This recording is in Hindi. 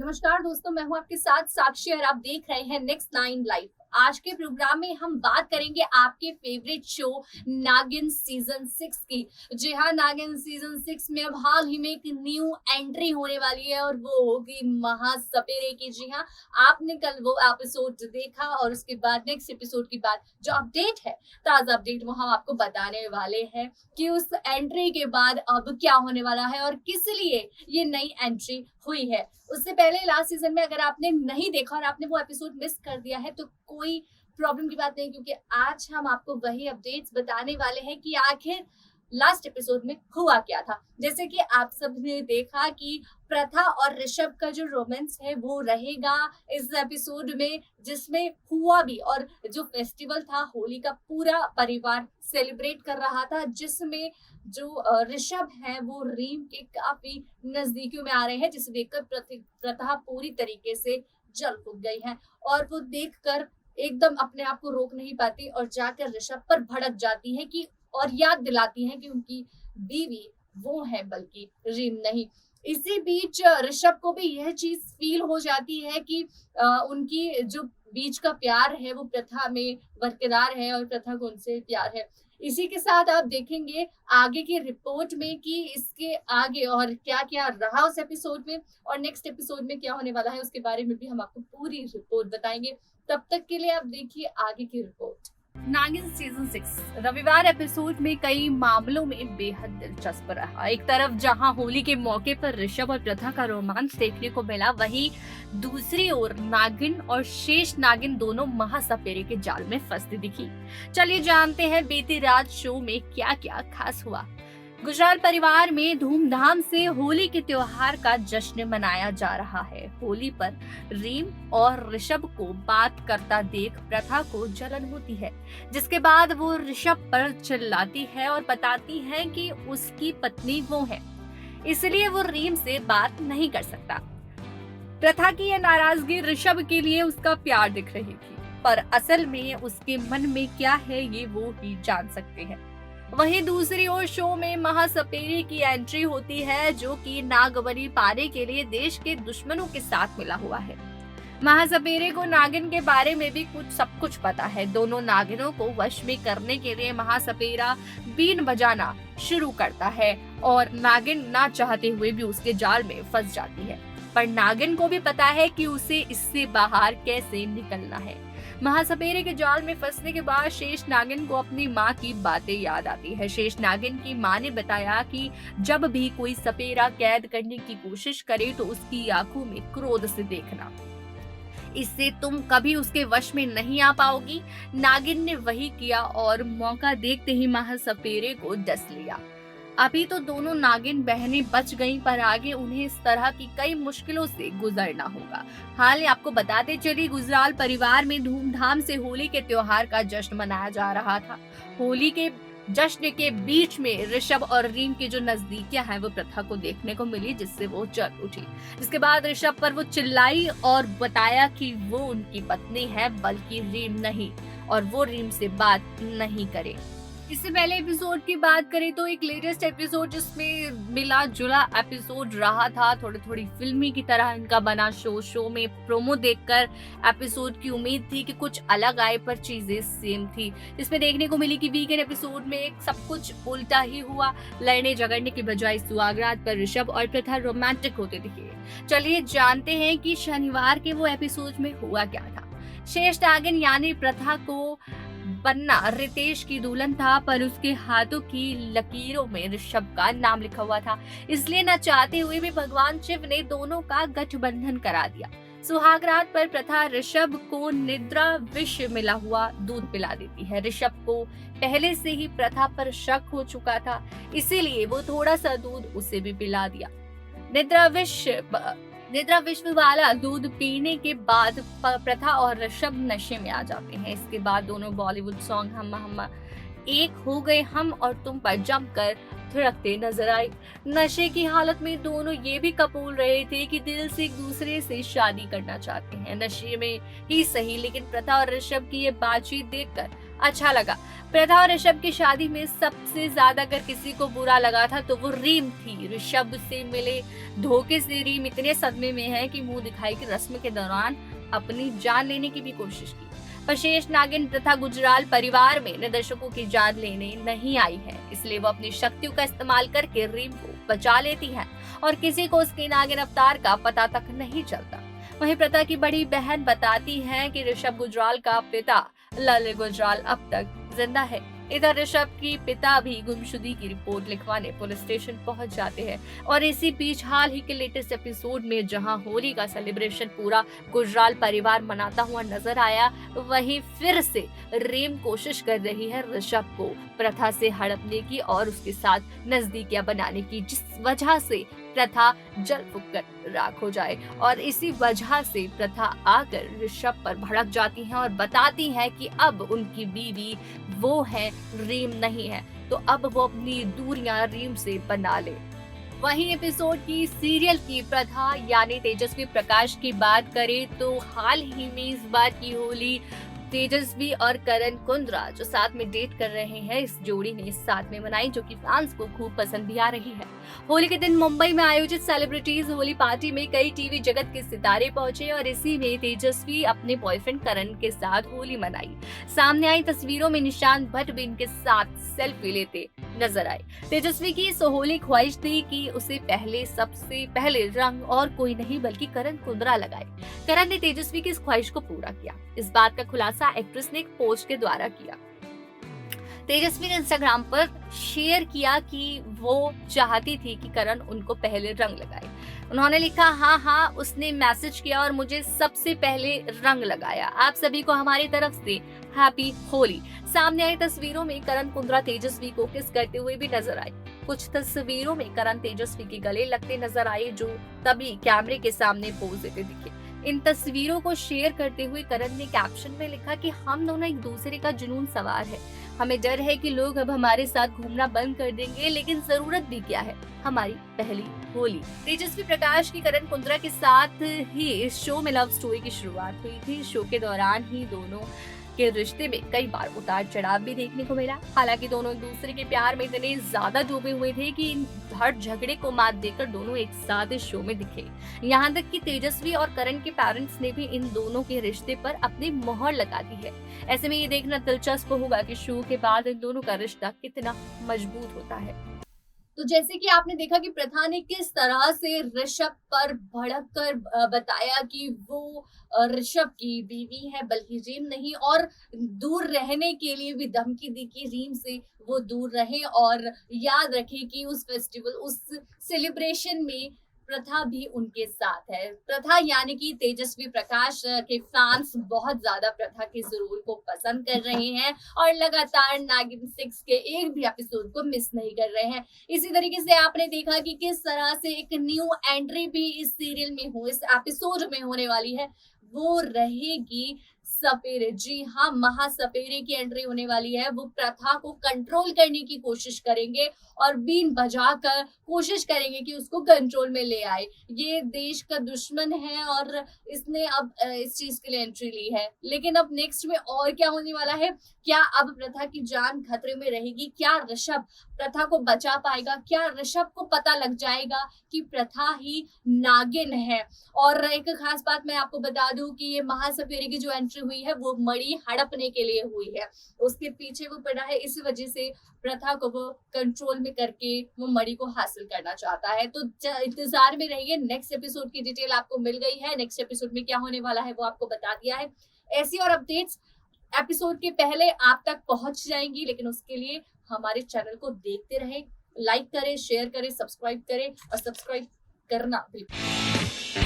नमस्कार दोस्तों, मैं हूं आपके साथ साक्षी और आप देख रहे हैं नेक्स्ट नाइन लाइव। आज के प्रोग्राम में हम बात करेंगे आपके फेवरेट शो नागिन सीजन 6 की। जी हाँ, नागिन सीजन 6 में अब हाल ही में एक न्यू एंट्री होने वाली है और वो होगी महासपेरे की। जी हाँ, आपने कल वो एपिसोड देखा और उसके बाद नेक्स्ट एपिसोड की बात जो अपडेट है, ताजा अपडेट, वो हम आपको बताने वाले हैं कि उस एंट्री के बाद अब क्या होने वाला है और किस लिए ये नई एंट्री हुई है। उससे पहले लास्ट सीजन में अगर आपने नहीं देखा और आपने वो एपिसोड मिस कर दिया है तो कोई प्रॉब्लम की बात नहीं, क्योंकि आज हम आपको वही अपडेट्स बताने वाले हैं कि आखिर लास्ट एपिसोड में हुआ क्या था। जैसे कि आप सब ने देखा कि प्रथा और ऋषभ का जो रोमांस है वो रहेगा इस एपिसोड में, जिसमें हुआ भी, और जो फेस्टिवल था होली का पूरा परिवार सेलिब्रेट कर रहा था, जिसमें जो ऋषभ है वो रीम के काफी नजदीकियों में आ रहे हैं, जिसे देखकर प्रथा पूरी तरीके से जल फूक गई है और वो देखकर एकदम अपने आप को रोक नहीं पाती और जाकर ऋषभ पर भड़क जाती है कि और याद दिलाती है कि उनकी बीवी वो है, बल्कि रीम नहीं। इसी बीच ऋषभ को भी यह चीज फील हो जाती है कि उनकी जो बीच का प्यार है वो प्रथा में बरकरार है और प्रथा को उनसे प्यार है। इसी के साथ आप देखेंगे आगे की रिपोर्ट में कि इसके आगे और क्या क्या रहा उस एपिसोड में और नेक्स्ट एपिसोड में क्या होने वाला है, उसके बारे में भी हम आपको पूरी रिपोर्ट बताएंगे। तब तक के लिए आप देखिए आगे की रिपोर्ट। नागिन सीजन 6 रविवार एपिसोड में कई मामलों में बेहद दिलचस्प रहा। एक तरफ जहां होली के मौके पर ऋषभ और प्रथा का रोमांस देखने को मिला, वहीं दूसरी ओर नागिन और शेष नागिन दोनों महासपेरे के जाल में फंसती दिखी। चलिए जानते हैं बीती रात शो में क्या क्या खास हुआ। गुजराल परिवार में धूमधाम से होली के त्योहार का जश्न मनाया जा रहा है। होली पर रीम और ऋषभ को बात करता देख प्रथा को जलन होती है, जिसके बाद वो ऋषभ पर चिल्लाती है और बताती है कि उसकी पत्नी वो है, इसलिए वो रीम से बात नहीं कर सकता। प्रथा की यह नाराजगी ऋषभ के लिए उसका प्यार दिख रही थी, पर असल में उसके मन में क्या है ये वो ही जान सकते हैं। वहीं दूसरी ओर शो में महासपेरे की एंट्री होती है, जो कि नागवली पाने के लिए देश के दुश्मनों के साथ मिला हुआ है। महासपेरे को नागिन के बारे में भी सब कुछ पता है। दोनों नागिनों को वश में करने के लिए महासपेरा बीन बजाना शुरू करता है और नागिन ना चाहते हुए भी उसके जाल में फंस जाती है, पर नागिन को भी पता है कि उसे इससे बाहर कैसे निकलना है। महासपेरे के जाल में फंसने के बाद शेष नागिन को अपनी माँ की बातें याद आती है। शेष नागिन की माँ ने बताया कि जब भी कोई सपेरा कैद करने की कोशिश करे तो उसकी आंखों में क्रोध से देखना, इससे तुम कभी उसके वश में नहीं आ पाओगी। नागिन ने वही किया और मौका देखते ही महासपेरे को डस लिया। अभी तो दोनों नागिन बहनें बच गईं, पर आगे उन्हें इस तरह की कई मुश्किलों से गुजरना होगा। हाल आपको बताते चली, गुजराल परिवार में धूमधाम से होली के त्योहार का जश्न मनाया जा रहा था। होली के जश्न के बीच में ऋषभ और रीम की जो नजदीकियां हैं वो प्रथा को देखने को मिली, जिससे वो जल उठी। इसके बाद ऋषभ पर वो चिल्लाई और बताया कि वो उनकी पत्नी है, बल्कि रीम नहीं, और वो रीम से बात नहीं करे। इससे पहले एपिसोड की बात करें तो एक लेटेस्ट एपिसोड जिसमें मिला जुला एपिसोड रहा था, थोड़ी फिल्मी की तरह इनका बना शो में प्रोमो देखकर एपिसोड की उम्मीद थी कि कुछ अलग आए, पर चीजें सेम थी। इसमें देखने को मिली कि वीकेंड एपिसोड में सब कुछ उल्टा ही हुआ। लड़ने झगड़ने की बजाय सुहागरात पर ऋषभ और प्रथा रोमांटिक होते दिखे। चलिए जानते हैं कि शनिवार के वो एपिसोड में हुआ क्या था। शेष नागिन यानी प्रथा को बनना रितेश की दुल्हन था, पर उसके हाथों की लकीरों में ऋषभ का नाम लिखा हुआ था, इसलिए न चाहते हुए भी भगवान शिव ने दोनों का गठबंधन करा दिया। सुहागरात पर प्रथा ऋषभ को निद्रा विष मिला हुआ दूध पिला देती है। ऋषभ को पहले से ही प्रथा पर शक हो चुका था, इसीलिए वो थोड़ा सा दूध उसे भी पिला दिया। निद्रा विश्व वाला दूध पीने के बाद प्रथा और ऋषभ नशे में आ जाते हैं। इसके बाद दोनों बॉलीवुड सॉन्ग हम एक हो गए हम और तुम पर जमकर थिरकते नजर आए। नशे की हालत में दोनों ये भी कबूल रहे थे कि दिल से एक दूसरे से शादी करना चाहते हैं। नशे में ही सही, लेकिन प्रथा और ऋषभ की ये बातचीत देखकर अच्छा लगा। प्रथा और ऋषभ की शादी में सबसे ज्यादा अगर किसी को बुरा लगा था तो वो रीम थी। ऋषभ से मिले धोखे से रीम इतने सदमे में है कि मुंह दिखाई की रस्म के दौरान अपनी जान लेने की भी कोशिश की। पर शेष नागिन प्रथा गुजराल परिवार में निदेशकों की जान लेने नहीं आई है, इसलिए वो अपनी शक्तियों का इस्तेमाल करके रीम को बचा लेती है और किसी को उसके नागिन अवतार का पता तक नहीं चलता। वहीं प्रथा की बड़ी बहन बताती है कि ऋषभ गुजराल का पिता ललित गुजराल अब तक जिंदा है। इधर ऋषभ की पिता भी गुमशुदगी की रिपोर्ट लिखवाने पुलिस स्टेशन पहुंच जाते हैं और इसी बीच हाल ही के लेटेस्ट एपिसोड में जहां होली का सेलिब्रेशन पूरा गुजराल परिवार मनाता हुआ नजर आया, वहीं फिर से रीम कोशिश कर रही है ऋषभ को प्रथा से हड़पने की और उसके साथ नजदीकियां बनाने की, जिस वजह से प्रथा जल फूंक कर राख हो जाए। और इसी वजह से प्रथा आकर ऋषभ पर भड़क जाती है और बताती है कि अब उनकी बीवी वो है, रीम नहीं है, तो अब वो अपनी दूरियां रीम से बना ले। वहीं एपिसोड की सीरियल की प्रथा यानी तेजस्वी प्रकाश की बात करें तो हाल ही में इस बार की होली तेजस्वी और करण कुंद्रा जो साथ में डेट कर रहे हैं, इस जोड़ी ने साथ में मनाई, जो कि फैंस को खूब पसंद भी आ रही है। होली के दिन मुंबई में आयोजित सेलिब्रिटीज होली पार्टी में कई टीवी जगत के सितारे पहुंचे और इसी में तेजस्वी अपने बॉयफ्रेंड करण के साथ होली मनाई। सामने आई तस्वीरों में निशांत भट्ट भी इनके साथ सेल्फी लेते नजर आए। तेजस्वी की इस होली ख्वाहिश थी कि उसे सबसे पहले रंग और कोई नहीं बल्कि करण कुंद्रा लगाए। करण ने तेजस्वी की इस ख्वाहिश को पूरा किया। इस बात का खुलासा एक्ट्रेस ने एक पोस्ट के द्वारा किया। तेजस्वी ने इंस्टाग्राम पर शेयर किया कि वो चाहती थी कि करण उनको पहले रंग लगाए। उन्होंने लिखा, हाँ, उसने मैसेज किया और मुझे सबसे पहले रंग लगाया। आप सभी को हमारी तरफ से हैप्पी होली। सामने आई तस्वीरों में करण कुंद्रा तेजस्वी को किस करते हुए भी नजर आए। कुछ तस्वीरों में करण तेजस्वी के गले लगते नजर आए, जो तभी कैमरे के सामने पोज देते दिखे। इन तस्वीरों को शेयर करते हुए करण ने कैप्शन में लिखा कि हम दोनों एक दूसरे का जुनून सवार है। हमें डर है कि लोग अब हमारे साथ घूमना बंद कर देंगे, लेकिन जरूरत भी क्या है, हमारी पहली होली। तेजस्वी प्रकाश की करण कुंद्रा के साथ ही इस शो में लव स्टोरी की शुरुआत हुई थी। शो के दौरान ही दोनों के रिश्ते में कई बार उतार चढ़ाव भी देखने को मिला। हालांकि दोनों एक दूसरे के प्यार में इतने ज्यादा डूबे हुए थे कि हर झगड़े को मात देकर दोनों एक साथ इस शो में दिखे। यहाँ तक कि तेजस्वी और करण के पेरेंट्स ने भी इन दोनों के रिश्ते पर अपनी मोहर लगा दी है। ऐसे में ये देखना दिलचस्प होगा कि शो के बाद इन दोनों का रिश्ता कितना मजबूत होता है। तो जैसे कि आपने देखा कि प्रथा ने किस तरह से ऋषभ पर भड़क कर बताया कि वो ऋषभ की बीवी है बल्कि रीम नहीं, और दूर रहने के लिए भी धमकी दी कि रीम से वो दूर रहे और याद रखे कि उस फेस्टिवल, उस सेलिब्रेशन में प्रथा भी उनके साथ है। प्रथा यानी कि तेजस्वी प्रकाश के फैंस बहुत ज्यादा प्रथा के इस रोल को पसंद कर रहे हैं और लगातार नागिन 6 के एक भी एपिसोड को मिस नहीं कर रहे हैं। इसी तरीके से आपने देखा कि किस तरह से एक न्यू एंट्री भी इस सीरियल में इस एपिसोड में होने वाली है, वो रहेगी सपेरे। जी हाँ, महासपेरे की एंट्री होने वाली है। वो प्रथा को कंट्रोल करने की कोशिश करेंगे और बीन बजाकर कोशिश करेंगे कि उसको कंट्रोल में ले आए। ये देश का दुश्मन है और इसने अब इस चीज के लिए एंट्री ली है। लेकिन अब नेक्स्ट में और क्या होने वाला है? क्या अब प्रथा की जान खतरे में रहेगी? क्या ऋषभ प्रथा को बचा पाएगा? क्या ऋषभ को पता लग जाएगा कि प्रथा ही नागिन है? और एक खास बात मैं आपको बता दूं कि ये महासपेरे की जो एंट्री हुई है वो मणि हड़पने के लिए हुई है। उसके पीछे वो पड़ा है, इस वजह से प्रथा को वो कंट्रोल में करके वो मणि को हासिल करना चाहता है। तो इंतजार में रहिए, नेक्स्ट एपिसोड की डिटेल आपको मिल गई है। नेक्स्ट एपिसोड में क्या होने वाला है वो आपको बता दिया है। ऐसी और अपडेट्स एपिसोड के पहले आप तक पहुंच जाएंगी, लेकिन उसके लिए हमारे चैनल को देखते रहें, लाइक करें, शेयर करें, सब्सक्राइब करें और सब्सक्राइब करना बिल्कुल